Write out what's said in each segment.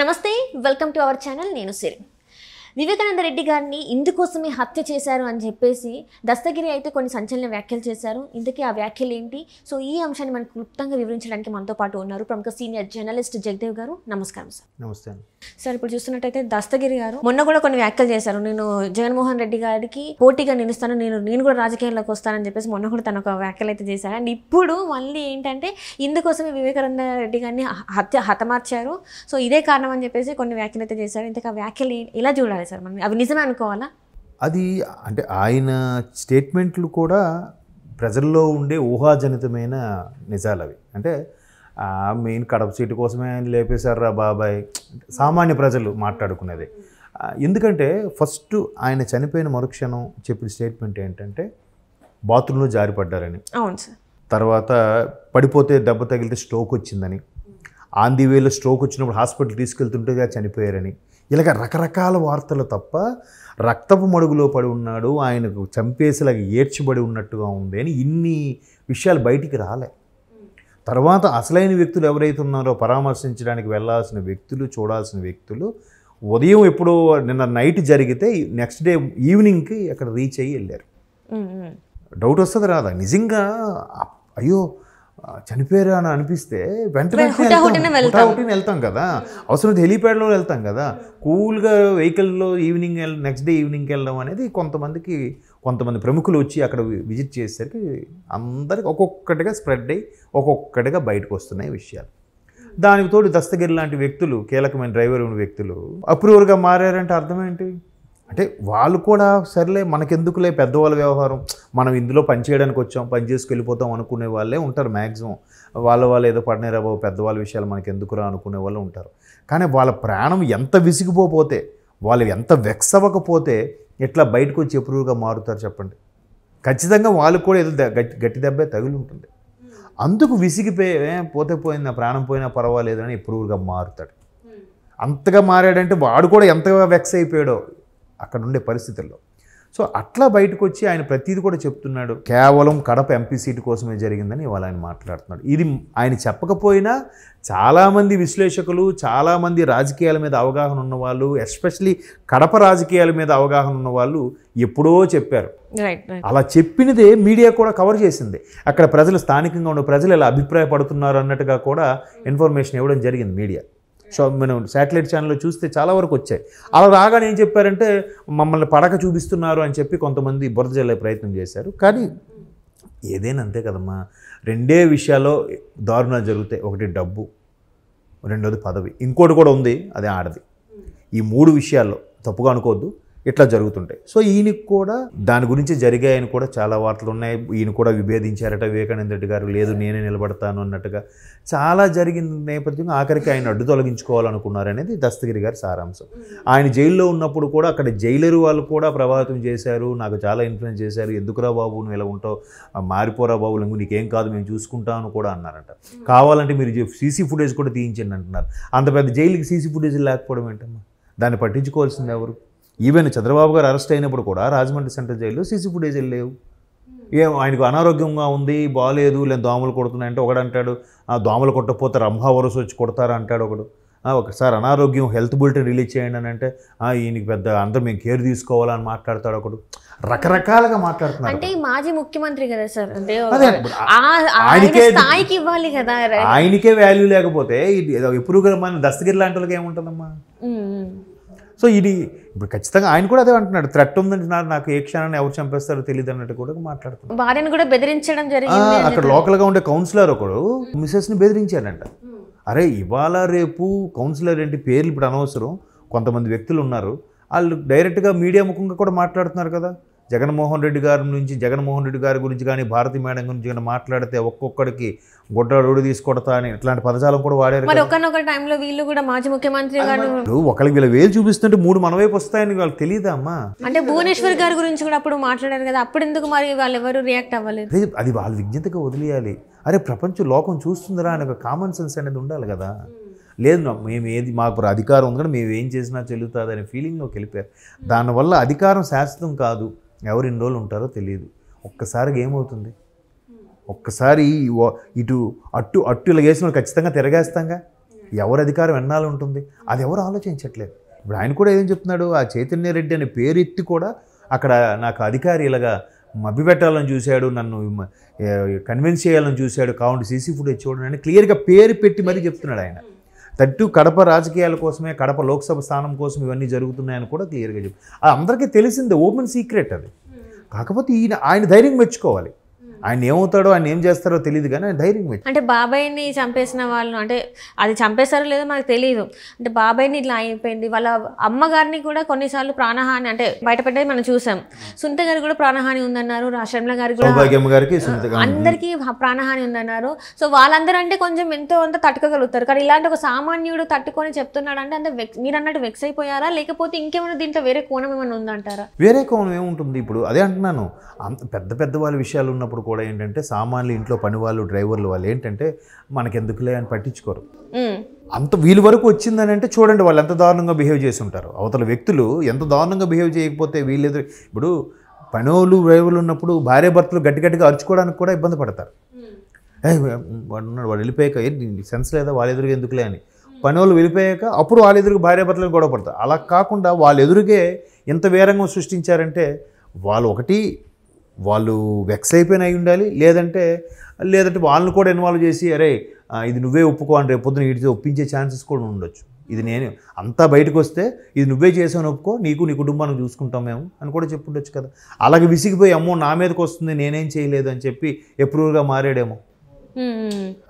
నమస్తే, welcome to our channel. నేను సిరి. వివేకానంద రెడ్డి గారిని ఇందుకోసమే హత్య చేశారు అని చెప్పేసి దస్తగిరి అయితే కొన్ని సంచలన వ్యాఖ్యలు చేశారు. ఇంతకీ ఆ వ్యాఖ్యలు ఏంటి? సో ఈ అంశాన్ని మనకు క్లుప్తంగా వివరించడానికి మనతో పాటు ఉన్నారు ప్రముఖ సీనియర్ జర్నలిస్ట్ జగదేవ్ గారు. నమస్కారం సార్. నమస్తే సార్, ఇప్పుడు చూస్తున్నట్టయితే దస్తగిరి గారు మొన్న కూడా కొన్ని వ్యాఖ్యలు చేశారు. నేను జగన్మోహన్ రెడ్డి గారికి పోటీగా నిలుస్తాను, నేను కూడా రాజకీయాల్లోకి వస్తానని చెప్పేసి మొన్న కూడా తన ఒక వ్యాఖ్యలు అయితే చేశారు. అండ్ ఇప్పుడు మళ్ళీ ఏంటంటే ఇందుకోసమే వివేకానంద రెడ్డి గారిని హతమార్చారు, సో ఇదే కారణం అని చెప్పేసి కొన్ని వ్యాఖ్యలు అయితే చేశారు. ఇంతకు ఆ వ్యాఖ్యలు ఎలా చూడాలి సార్? మనం అవి నిజమే అనుకోవాలా? అది అంటే ఆయన స్టేట్మెంట్లు కూడా ప్రజల్లో ఉండే ఊహాజనితమైన నిజాలు అవి. అంటే మెయిన్ కడప సీటు కోసమే ఆయన లేపేశారా బాబాయ్, సామాన్య ప్రజలు మాట్లాడుకునేది. ఎందుకంటే ఫస్ట్ ఆయన చనిపోయిన మరుక్షణం చెప్పిన స్టేట్మెంట్ ఏంటంటే బాత్రూంలో జారిపడ్డారని, అవును సార్, తర్వాత పడిపోతే దెబ్బ తగిలితే స్ట్రోక్ వచ్చిందని, ఆన్ ది వేలో స్ట్రోక్ వచ్చినప్పుడు హాస్పిటల్ తీసుకెళ్తుంటే చనిపోయారని, ఇలాగ రకరకాల వార్తలు తప్ప రక్తపు మడుగులో పడి ఉన్నాడు, ఆయనకు చంపేసేలాగా ఏడ్చిబడి ఉన్నట్టుగా ఉంది అని ఇన్ని విషయాలు బయటికి రాలే. తర్వాత అసలైన వ్యక్తులు ఎవరైతే ఉన్నారో పరామర్శించడానికి వెళ్ళాల్సిన వ్యక్తులు, చూడాల్సిన వ్యక్తులు ఉదయం ఎప్పుడో నిన్న నైట్ జరిగితే నెక్స్ట్ డే ఈవినింగ్కి అక్కడ రీచ్ అయ్యి వెళ్ళారు. డౌట్ వస్తుంది రాదా? నిజంగా అయ్యో చనిపోయారు అని అనిపిస్తే వెంటనే వెళ్తాం కదా, అవసరం హెలీప్యాడ్లో వెళ్తాం కదా, కూల్గా వెహికల్లో ఈవినింగ్ నెక్స్ట్ డే ఈవినింగ్కి వెళ్ళడం అనేది కొంతమంది ప్రముఖులు వచ్చి అక్కడ విజిట్ చేసేసరికి అందరికి ఒక్కొక్కటిగా స్ప్రెడ్ అయ్యి ఒక్కొక్కటిగా బయటకు వస్తున్నాయి విషయాలు. దానికి తోడు దస్తగిరి లాంటి వ్యక్తులు, కీలకమైన డ్రైవర్ ఉన్న వ్యక్తులు అప్రూవర్గా మారారంటే అర్థం ఏంటి? అంటే వాళ్ళు కూడా సర్లే మనకెందుకులే పెద్దవాళ్ళ వ్యవహారం, మనం ఇందులో పని చేయడానికి వచ్చాం, పని చేసుకు వెళ్ళిపోతాం అనుకునే వాళ్ళే ఉంటారు మ్యాక్సిమం. వాళ్ళు ఏదో పడినారా బాబు, పెద్దవాళ్ళ విషయాలు మనకి ఎందుకురా అనుకునే వాళ్ళు ఉంటారు. కానీ వాళ్ళ ప్రాణం ఎంత విసిగిపోతే, వాళ్ళు ఎంత వెక్స్ అవ్వకపోతే ఎట్లా బయటకు వచ్చి ఎప్పుడుగా మారుతారు చెప్పండి? ఖచ్చితంగా వాళ్ళకు కూడా ఏదో గట్టి దెబ్బే తగిలి ఉంటుంది. అందుకు విసిగిపోయి పోతే పోయింది, ప్రాణం పోయినా పర్వాలేదు అని ఎప్పుడుగా మారుతాడు. అంతగా మారాడంటే వాడు కూడా ఎంతగా వెక్స్ అయిపోయాడో అక్కడ ఉండే పరిస్థితుల్లో. సో అట్లా బయటకు వచ్చి ఆయన ప్రతిదీ కూడా చెప్తున్నాడు. కేవలం కడప ఎంపీ సీటు కోసమే జరిగిందని ఇవాళ ఆయన మాట్లాడుతున్నాడు. ఇది ఆయన చెప్పకపోయినా చాలామంది విశ్లేషకులు, చాలామంది రాజకీయాల మీద అవగాహన ఉన్నవాళ్ళు, ఎస్పెషలీ కడప రాజకీయాల మీద అవగాహన ఉన్నవాళ్ళు ఎప్పుడో చెప్పారు. అలా చెప్పినదే మీడియా కూడా కవర్ చేసింది. అక్కడ ప్రజలు, స్థానికంగా ఉన్న ప్రజలు ఎలా అభిప్రాయపడుతున్నారు అన్నట్టుగా కూడా ఇన్ఫర్మేషన్ ఇవ్వడం జరిగింది మీడియా. సో మనం శాటిలైట్ ఛానల్లో చూస్తే చాలా వరకు వచ్చాయి. అలా రాగానే ఏం చెప్పారంటే మమ్మల్ని పడక చూపిస్తున్నారు అని చెప్పి కొంతమంది బురద జల్లే ప్రయత్నం చేశారు. కానీ ఏదైనా అంతే కదమ్మా, రెండే విషయాల్లో దారుణాలు జరుగుతాయి. ఒకటి డబ్బు, రెండోది పదవి, ఇంకోటి కూడా ఉంది, అదే ఆడది. ఈ మూడు విషయాల్లో తప్పుగా అనుకోవద్దు, ఇట్లా జరుగుతుంటాయి. సో ఈయనకి కూడా దాని గురించి జరిగాయని కూడా చాలా వార్తలు ఉన్నాయి. ఈయన కూడా విభేదించారట వివేకానంద రెడ్డి గారు, లేదు నేనే నిలబడతాను అన్నట్టుగా చాలా జరిగిన నేపథ్యంగా ఆఖరికి ఆయన అడ్డు తొలగించుకోవాలనుకున్నారనేది దస్తగిరి గారి సారాంశం. ఆయన జైల్లో ఉన్నప్పుడు కూడా అక్కడ జైలరు వాళ్ళు కూడా ప్రభావితం చేశారు, నాకు చాలా ఇన్ఫ్లుయెన్స్ చేశారు, ఎందుకురా బాబు నువ్వు ఇలా ఉంటావు, మారిపోరా బాబు, నీకేం కాదు మేము చూసుకుంటామని కూడా అన్నారట. కావాలంటే మీరు సీసీ ఫుటేజ్ కూడా తీయించండి అంటున్నారు. అంత పెద్ద జైలుకి సీసీ ఫుటేజ్ లేకపోవడం ఏంటమ్మా? దాన్ని పట్టించుకోవాల్సింది ఎవరు? ఈవెన్ చంద్రబాబు గారు అరెస్ట్ అయినప్పుడు కూడా రాజమండ్రి సెంట్రల్ జైల్లో సీసీ ఫుటేజ్ లేవు. ఆయనకు అనారోగ్యంగా ఉంది, బాగాలేదు, లేదా దోమలు కొడుతున్నాయంటే ఒకడంటాడు, దోమలు కొట్టకపోతే రంభావరసు వచ్చి కొడతారా అంటాడు ఒకడు. ఒకసారి అనారోగ్యం హెల్త్ బులెటిన్ రిలీజ్ చేయండి అని అంటే ఈయనకి పెద్ద అందరూ మేము కేర్ తీసుకోవాలని మాట్లాడతాడు ఒకడు. రకరకాలుగా మాట్లాడుతున్నారు. అంటే మాజీ ముఖ్యమంత్రి కదా సార్, అంటే స్థాయికి ఇవ్వాలి కదా, ఆయనకే వాల్యూ లేకపోతే ఎప్పుడు మన దస్తగిరి లాంటి వాళ్ళకి ఏముంటుందమ్మా? సో ఇది ఇప్పుడు ఖచ్చితంగా ఆయన కూడా అదే అంటున్నాడు, థ్రెట్ ఉందంటే నాకు ఏ క్షణాన్ని ఎవరు చంపేస్తారో తెలియదు అన్నట్టు కూడా మాట్లాడుతున్నాడు. భార్యను కూడా బెదిరించడం జరిగింది. అక్కడ లోకల్గా ఉండే కౌన్సిలర్ ఒకడు మిసెస్ని బెదిరించాడంట. అరే ఇవాళ రేపు కౌన్సిలర్ ఏంటి, పేర్లు ఇప్పుడు అనవసరం, కొంతమంది వ్యక్తులు ఉన్నారు, వాళ్ళు డైరెక్ట్గా మీడియా ముఖంగా కూడా మాట్లాడుతున్నారు కదా. జగన్మోహన్ రెడ్డి గారి గురించి కానీ భారతి మేడం గురించి కానీ మాట్లాడితే ఒక్కొక్కడికి గొడ్డడు తీసుకొడతా అని ఇట్లాంటి పదజాలం కూడా వాడారు. టైంలో వీళ్ళు కూడా మాజీ ముఖ్యమంత్రి గారు ఒకరికి వీళ్ళ వేలు చూపిస్తుంటే మూడు మన వైపు వస్తాయని వాళ్ళకి తెలియదా అమ్మా? అంటే భువనేశ్వర్ గారి గురించి కూడా అప్పుడు మాట్లాడారు కదా, అప్పుడు ఎందుకు మరి వాళ్ళు ఎవరు రియాక్ట్ అవ్వలేదు? అది వాళ్ళ విజ్ఞతగా వదిలేయాలి. అరే ప్రపంచం లోకం చూస్తుందిరా అని ఒక కామన్ సెన్స్ అనేది ఉండాలి కదా. లేదు మేము మాకు అధికారం ఉంది కానీ మేము ఏం చేసినా చెల్లుతుంది అనే ఫీలింగ్లోకి వెళ్ళిపోయారు. దానివల్ల అధికారం శాశ్వతం కాదు, ఎవరు ఇన్ని రోజులు ఉంటారో తెలియదు. ఒక్కసారిగా ఏమవుతుంది, ఒక్కసారి ఇటు అట్టు ఇలా వేసిన ఖచ్చితంగా తిరగేస్తాంగా. ఎవరు అధికారం ఎన్నాళ్ళు ఉంటుంది, అది ఎవరు ఆలోచించట్లేదు. ఇప్పుడు ఆయన కూడా ఏం చెప్తున్నాడు, ఆ చైతన్య రెడ్డి అనే పేరు ఎత్తి కూడా అక్కడ నాకు అధికారి ఇలాగా మభ్యపెట్టాలని చూశాడు, నన్ను కన్విన్స్ చేయాలని చూశాడు, కావుండి సీసీ ఫుటేజ్ చూడండి అని క్లియర్గా పేరు పెట్టి మరీ చెప్తున్నాడు ఆయన. తట్టు కడప రాజకీయాల కోసమే, కడప లోక్సభ స్థానం కోసం ఇవన్నీ జరుగుతున్నాయని కూడా క్లియర్గా చెప్పి అది అందరికీ తెలిసిందే, ఓపెన్ సీక్రెట్ అది. కాకపోతే ఆయన ధైర్యం మెచ్చుకోవాలి. ఆయన ఏమవుతాడో, ఆయన ఏం చేస్తారో తెలియదు, కానీ ఆయన ధైర్యం మెచ్చు. అంటే బాబాయ్ని చంపేసిన వాళ్ళు, అంటే అది చంపేస్తారో లేదో మనకు తెలియదు. అంటే బాబాయ్ని ఇట్లా అయిపోయింది, వాళ్ళ అమ్మగారిని కూడా కొన్నిసార్లు ప్రాణహాని అంటే బయటపడ్డది మనం చూసాం. సునీత గారికి కూడా ప్రాణహాని ఉందన్నారు, షర్మిల గారికి కూడా, అందరికీ ప్రాణహాని ఉందన్నారు. సో వాళ్ళందరూ అంటే కొంచెం ఎంతో అంత తట్టుకోగలుగుతారు, కానీ ఇలాంటి ఒక సామాన్యుడు తట్టుకొని చెప్తున్నాడు అంటే అంత మీరు అన్నట్టు వెక్స్ అయిపోయారా, లేకపోతే ఇంకేమైనా దీంట్లో వేరే కోణం ఏమైనా ఉందంటారా? వేరే కోణం ఏముంటుంది, ఇప్పుడు అదే అంటున్నాను, అంత పెద్ద పెద్ద వాళ్ళ విషయాలు ఉన్నప్పుడు కూడా ఏంటంటే సామాన్లు ఇంట్లో పని వాళ్ళు, డ్రైవర్లు వాళ్ళు ఏంటంటే మనకెందుకులే అని పట్టించుకోరు. అంత వీళ్ళ వరకు వచ్చిందని అంటే చూడండి వాళ్ళు ఎంత దారుణంగా బిహేవ్ చేసి ఉంటారు. అవతల వ్యక్తులు ఎంత దారుణంగా బిహేవ్ చేయకపోతే వీళ్ళు ఇప్పుడు పనోళ్ళు డ్రైవర్లు ఉన్నప్పుడు భార్య భర్తలు గట్టిగా అరుచుకోవడానికి కూడా ఇబ్బంది పడతారు. వాడు ఉన్నాడు, వాడు వెళ్ళిపోయాక సెన్స్ లేదా వాళ్ళ ఎదురుగా ఎందుకులే అని. పనోళ్ళు వెళ్ళిపోయాక అప్పుడు వాళ్ళ ఎదురుగా భార్య భర్తలను గొడవ పడతారు. అలా కాకుండా వాళ్ళ ఎదురుగే ఎంత వేరంగం సృష్టించారంటే వాళ్ళు వెక్స్ అయిపోయిన అయి ఉండాలి, లేదంటే వాళ్ళని కూడా ఇన్వాల్వ్ చేసి అరే ఇది నువ్వే ఒప్పుకో అని రేపు పొద్దున వీటితో ఒప్పించే ఛాన్సెస్ కూడా ఉండొచ్చు. ఇది నేను అంతా బయటకు వస్తే ఇది నువ్వే చేసావు ఒప్పుకో, నీ కుటుంబాన్ని చూసుకుంటాం మేము అని కూడా చెప్పుండొచ్చు కదా. అలాగే విసిగిపోయి అమ్మో నా మీదకి వస్తుంది నేనేం చేయలేదు అని చెప్పి ఎప్రూవ్గా మారాడేమో,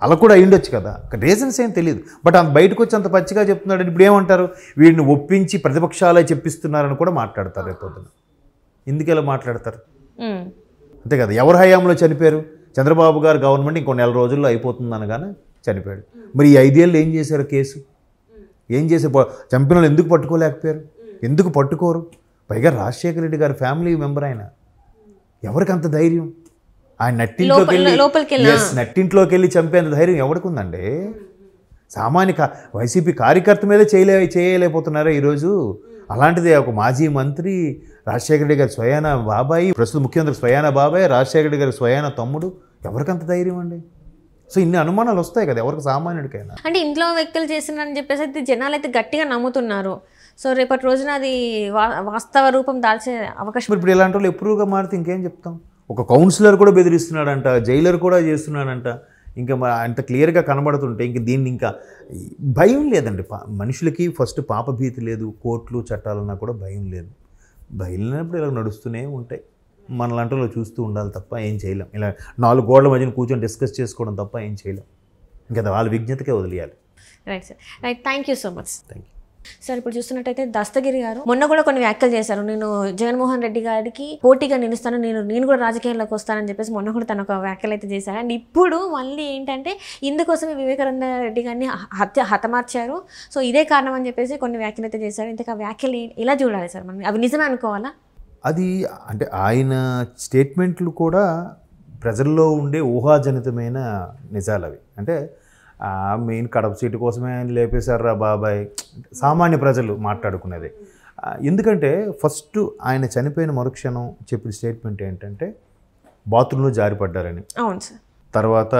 అలా కూడా అయ్యుండొచ్చు కదా. రీజన్స్ ఏం తెలియదు, బట్ అంత బయటకు వచ్చి అంత పచ్చిగా చెప్తున్నాడు. ఇప్పుడు ఏమంటారు, వీడిని ఒప్పించి ప్రతిపక్షాలే చెప్పిస్తున్నారని కూడా మాట్లాడతారు రేపు పొద్దున. ఎందుకు ఇలా మాట్లాడతారు? అంతే కదా. ఎవరి హయాంలో చనిపోయారు? చంద్రబాబు గారు గవర్నమెంట్ ఇంకో నెల రోజుల్లో అయిపోతుంది అనగానే చనిపోయాడు. మరి ఈ 5 ఏళ్ళు ఏం చేశారు? కేసు ఏం చేసే చంపిన వాళ్ళు ఎందుకు పట్టుకోలేకపోయారు? ఎందుకు పట్టుకోరు? పైగా రాజశేఖర రెడ్డి గారి ఫ్యామిలీ మెంబర్ ఆయన. ఎవరికి అంత ధైర్యం? ఆయన నట్టింట్లోకి వెళ్ళి చంపేంత ధైర్యం ఎవరికి ఉందండి? సామాన్య వైసీపీ కార్యకర్త మీద చేయలేకపోతున్నారా ఈరోజు? అలాంటిది ఒక మాజీ మంత్రి, రాజశేఖర రెడ్డి గారి స్వయాన బాబాయి, ప్రస్తుత ముఖ్యమంత్రి స్వయాన బాబాయ్, రాజశేఖర రెడ్డి గారి స్వయాన తమ్ముడు, ఎవరికంత ధైర్యం అండి? సో ఇన్ని అనుమానాలు వస్తాయి కదా ఎవరికి, సామాన్యుడికైనా. అంటే ఇంట్లో వ్యక్తులు చేస్తున్నారని చెప్పేసి అయితే జనాలు అయితే గట్టిగా నమ్ముతున్నారు. సో రేపటి రోజున అది వాస్తవ రూపం దాల్చే అవకాశం. ఇప్పుడు ఇలాంటి వాళ్ళు ఎప్పుడుగా మారితే ఇంకేం చెప్తాం? ఒక కౌన్సిలర్ కూడా బెదిరిస్తున్నాడంట, జైలర్ కూడా చేస్తున్నాడంట. ఇంకా అంత క్లియర్గా కనబడుతుంటే ఇంక దీన్ని ఇంకా భయం లేదండి. మనుషులకి ఫస్ట్ పాపభీతి లేదు, కోర్టులు చట్టాలన్నా కూడా భయం లేదు. భయం లేనప్పుడు ఇలా నడుస్తూనే ఉంటాయి. మనలాంటి చూస్తూ ఉండాలి తప్ప ఏం చేయలేం. ఇలా 4 గోడల మధ్యన కూర్చొని డిస్కస్ చేసుకోవడం తప్ప ఏం చేయలేం. ఇంకా వాళ్ళ విజ్ఞతకే వదిలేయాలి. Right sir, right. Thank you so much. Thank you sir. ఇప్పుడు చూస్తున్నట్టయితే దస్తగిరి గారు మొన్న కూడా కొన్ని వ్యాఖ్యలు చేశారు. నేను జగన్మోహన్ రెడ్డి గారికి పోటీగా నిలుస్తాను, నేను కూడా రాజకీయాల్లోకి వస్తానని చెప్పేసి మొన్న కూడా తన ఒక వ్యాఖ్యలు అయితే చేశారు. అండ్ ఇప్పుడు మళ్ళీ ఏంటంటే ఇందుకోసమే వివేకానంద రెడ్డి గారిని హతమార్చారు. సో ఇదే కారణం అని చెప్పేసి కొన్ని వ్యాఖ్యలు అయితే చేశారు. ఇంతకు ఆ వ్యాఖ్యలు ఎలా చూడాలి సార్? మనం అవి నిజమే అనుకోవాలా? అది అంటే ఆయన స్టేట్మెంట్లు కూడా ప్రజల్లో ఉండే ఊహాజనితమైన నిజాలు అవి. అంటే మెయిన్ కడప సీటు కోసమే ఆయన లేపేశారా బాబాయ్, సామాన్య ప్రజలు మాట్లాడుకునేది. ఎందుకంటే ఫస్ట్ ఆయన చనిపోయిన మరుక్షణం చెప్పిన స్టేట్మెంట్ ఏంటంటే బాత్రూంలో జారిపడ్డారని, అవును సార్. తర్వాత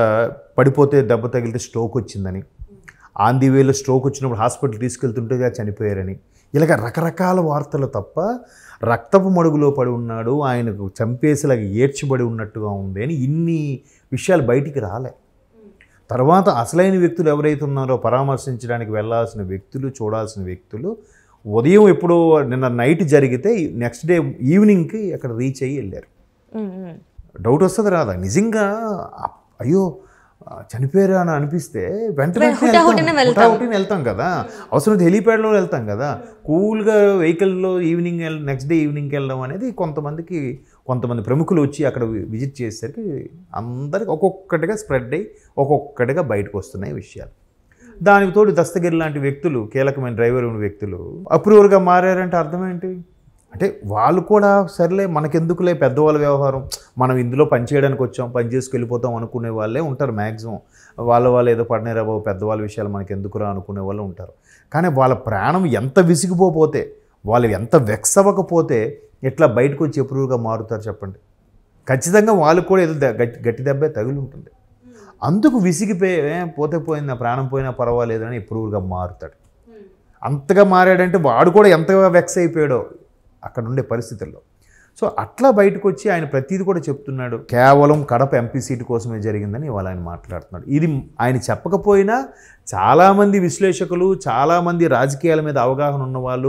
పడిపోతే దెబ్బ తగిలితే స్ట్రోక్ వచ్చిందని, ఆన్ ది వేలో స్ట్రోక్ వచ్చినప్పుడు హాస్పిటల్ తీసుకెళ్తుంటే చనిపోయారని, ఇలాగ రకరకాల వార్తలు తప్ప రక్తపు మడుగులో పడి ఉన్నాడు, ఆయనకు చంపేసేలాగా ఏడ్చబడి ఉన్నట్టుగా ఉంది అని ఇన్ని విషయాలు బయటికి రాలే. తర్వాత అసలైన వ్యక్తులు ఎవరైతే ఉన్నారో పరామర్శించడానికి వెళ్ళాల్సిన వ్యక్తులు, చూడాల్సిన వ్యక్తులు ఉదయం ఎప్పుడో నిన్న నైట్ జరిగితే నెక్స్ట్ డే ఈవినింగ్కి అక్కడ రీచ్ అయ్యి వెళ్ళారు. డౌట్ వస్తుంది రాదా? నిజంగా అయ్యో చనిపోయారు అని అనిపిస్తే వెంటనే వెళ్తాం కదా, అవసరం హెలీప్యాడ్లో వెళ్తాం కదా, కూల్గా వెహికల్లో నెక్స్ట్ డే ఈవినింగ్కి వెళ్ళడం అనేది కొంతమంది ప్రముఖులు వచ్చి అక్కడ విజిట్ చేసేసరికి అందరికి ఒక్కొక్కటిగా స్ప్రెడ్ అయ్యి ఒక్కొక్కటిగా బయటకు వస్తున్నాయి విషయాలు. దానికి తోడు దస్తగిరి లాంటి వ్యక్తులు, కీలకమైన డ్రైవర్ ఉన్న వ్యక్తులు అప్రూవర్గా మారారంటే అర్థం ఏంటి? అంటే వాళ్ళు కూడా సర్లే మనకెందుకులే పెద్దవాళ్ళ వ్యవహారం, మనం ఇందులో పని చేయడానికి వచ్చాం, పని చేసుకు వెళ్ళిపోతాం అనుకునే వాళ్ళే ఉంటారు మ్యాక్సిమం. వాళ్ళు ఏదో పడినారా బాబు, పెద్దవాళ్ళ విషయాలు మనకి ఎందుకురా అనుకునే వాళ్ళు ఉంటారు. కానీ వాళ్ళ ప్రాణం ఎంత విసిగిపోతే, వాళ్ళు ఎంత వెక్స్ అవ్వకపోతే ఎట్లా బయటకు వచ్చి ఎప్పుడుగా మారుతారు చెప్పండి? ఖచ్చితంగా వాళ్ళు కూడా ఏదో గట్టి దెబ్బే తగిలి ఉంటుంది. అందుకు విసిగిపోయి పోతే పోయింది, నా ప్రాణం పోయినా పర్వాలేదని ఎప్పుడుగా మారుతాడు. అంతగా మారాడంటే వాడు కూడా ఎంతగా వెక్స్ అయిపోయాడో అక్కడ ఉండే పరిస్థితుల్లో. సో అట్లా బయటకు వచ్చి ఆయన ప్రతిదీ కూడా చెప్తున్నాడు. కేవలం కడప ఎంపీ సీటు కోసమే జరిగిందని ఇవాళ ఆయన మాట్లాడుతున్నాడు. ఇది ఆయన చెప్పకపోయినా చాలామంది విశ్లేషకులు, చాలామంది రాజకీయాల మీద అవగాహన ఉన్నవాళ్ళు